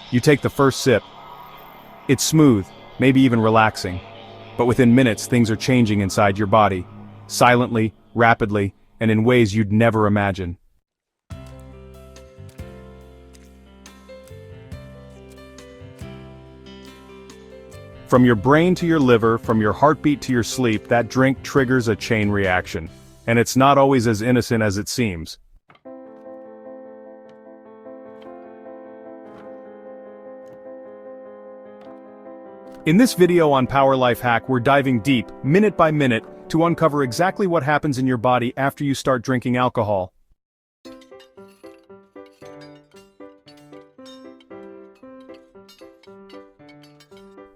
You take the first sip. It's smooth, maybe even relaxing. But within minutes, things are changing inside your body. Silently, rapidly, and in ways you'd never imagine. From your brain to your liver, from your heartbeat to your sleep, that drink triggers a chain reaction. And it's not always as innocent as it seems. In this video on Power Life Hack, we're diving deep, minute by minute, to uncover exactly what happens in your body after you start drinking alcohol.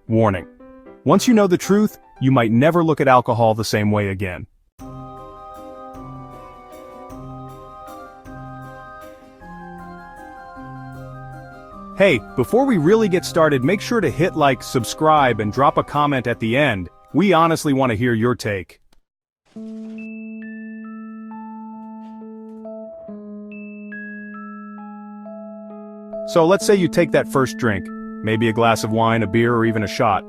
Warning. Once you know the truth, you might never look at alcohol the same way again. Hey, before we really get started, make sure to hit like, subscribe, and drop a comment at the end. We honestly want to hear your take. So let's say you take that first drink, maybe a glass of wine, a beer, or even a shot.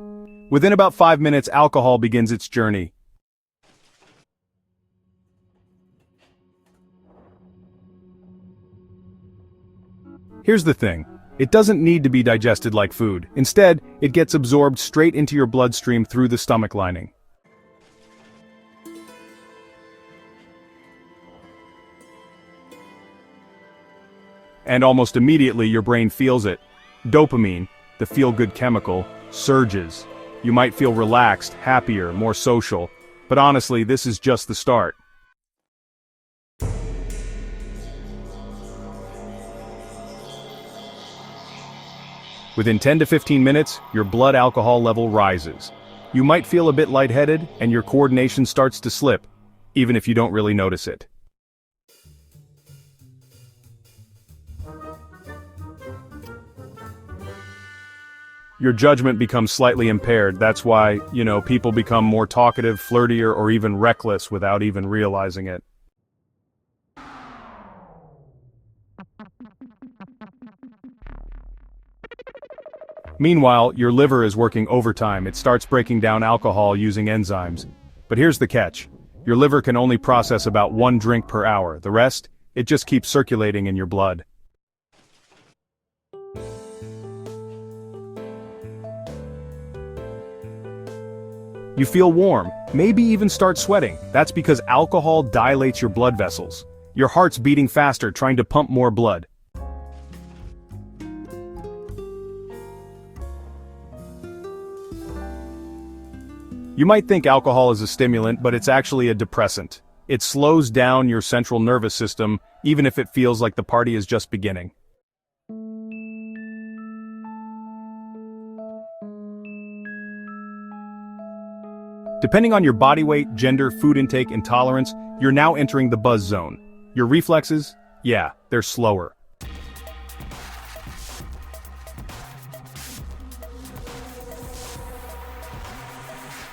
Within about 5 minutes, alcohol begins its journey. Here's the thing. It doesn't need to be digested like food. Instead, it gets absorbed straight into your bloodstream through the stomach lining. And almost immediately your brain feels it. Dopamine, the feel-good chemical, surges. You might feel relaxed, happier, more social. But honestly, this is just the start. Within 10 to 15 minutes, your blood alcohol level rises. You might feel a bit lightheaded, and your coordination starts to slip, even if you don't really notice it. Your judgment becomes slightly impaired. That's why, people become more talkative, flirtier, or even reckless without even realizing it. Meanwhile, your liver is working overtime. It starts breaking down alcohol using enzymes. But here's the catch. Your liver can only process about 1 drink per hour. The rest, it just keeps circulating in your blood. You feel warm, maybe even start sweating. That's because alcohol dilates your blood vessels. Your heart's beating faster, trying to pump more blood. You might think alcohol is a stimulant, but it's actually a depressant. It slows down your central nervous system, even if it feels like the party is just beginning. Depending on your body weight, gender, food intake, and tolerance, you're now entering the buzz zone. Your reflexes? Yeah, they're slower.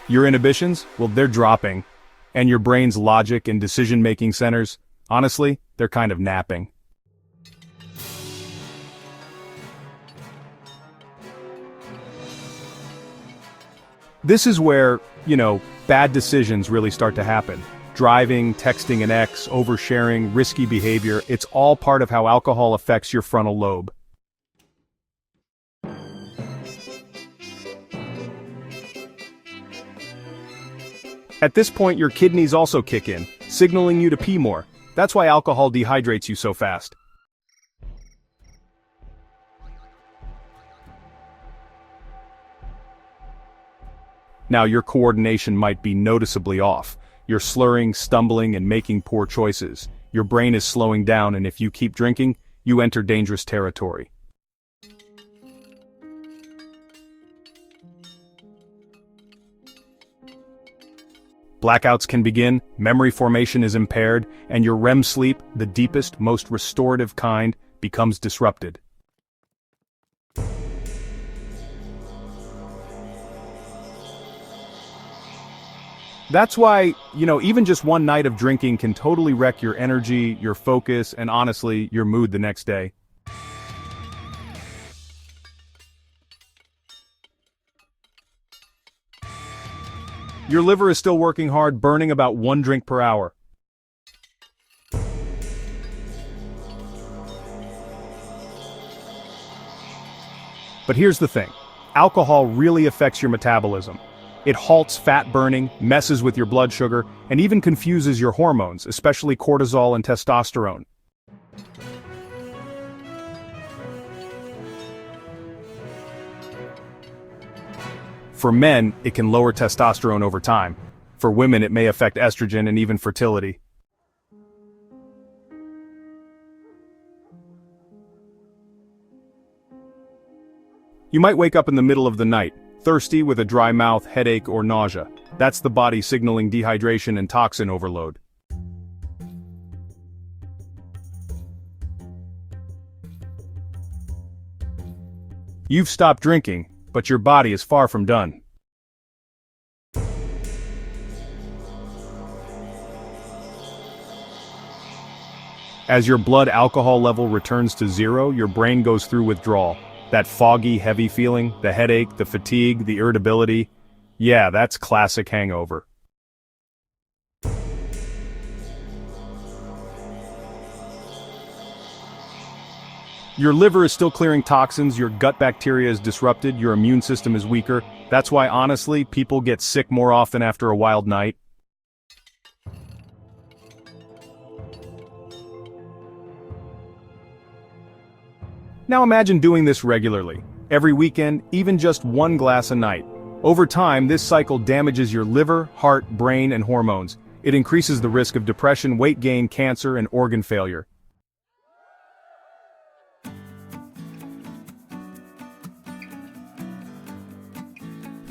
Your inhibitions? Well, they're dropping. And your brain's logic and decision-making centers? Honestly, they're kind of napping. This is where, bad decisions really start to happen. Driving, texting an ex, oversharing, risky behavior, it's all part of how alcohol affects your frontal lobe. At this point, your kidneys also kick in, signaling you to pee more. That's why alcohol dehydrates you so fast. Now, your coordination might be noticeably off. You're slurring, stumbling, and making poor choices. Your brain is slowing down, and if you keep drinking, you enter dangerous territory. Blackouts can begin, memory formation is impaired, and your REM sleep, the deepest, most restorative kind, becomes disrupted. That's why, even just one night of drinking can totally wreck your energy, your focus, and honestly, your mood the next day. Your liver is still working hard, burning about 1 drink per hour. But here's the thing. Alcohol really affects your metabolism. It halts fat burning, messes with your blood sugar, and even confuses your hormones, especially cortisol and testosterone. For men, it can lower testosterone over time. For women, it may affect estrogen and even fertility. You might wake up in the middle of the night, thirsty with a dry mouth, headache, or nausea. That's the body signaling dehydration and toxin overload. You've stopped drinking, but your body is far from done. As your blood alcohol level returns to zero, your brain goes through withdrawal. That foggy, heavy feeling, the headache, the fatigue, the irritability. Yeah, that's classic hangover. Your liver is still clearing toxins, your gut bacteria is disrupted, your immune system is weaker. That's why, honestly, people get sick more often after a wild night. Now imagine doing this regularly. Every weekend, even just 1 glass a night. Over time, this cycle damages your liver, heart, brain, and hormones. It increases the risk of depression, weight gain, cancer, and organ failure.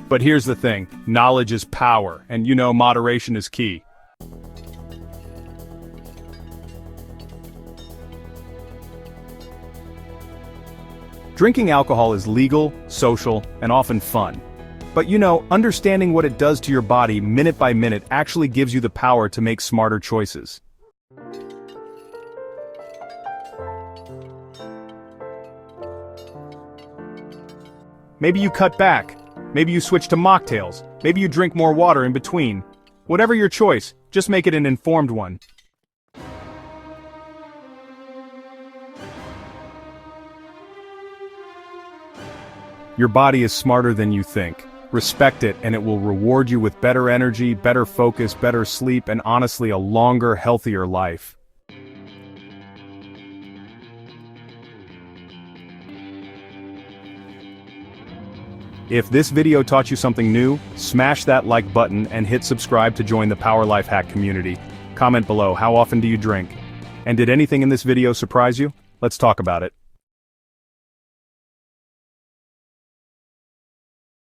But here's the thing, knowledge is power, and moderation is key. Drinking alcohol is legal, social, and often fun. But understanding what it does to your body minute by minute actually gives you the power to make smarter choices. Maybe you cut back. Maybe you switch to mocktails. Maybe you drink more water in between. Whatever your choice, just make it an informed one. Your body is smarter than you think. Respect it, and it will reward you with better energy, better focus, better sleep, and honestly, a longer, healthier life. If this video taught you something new, smash that like button and hit subscribe to join the Power Life Hack community. Comment below, how often do you drink? And did anything in this video surprise you? Let's talk about it.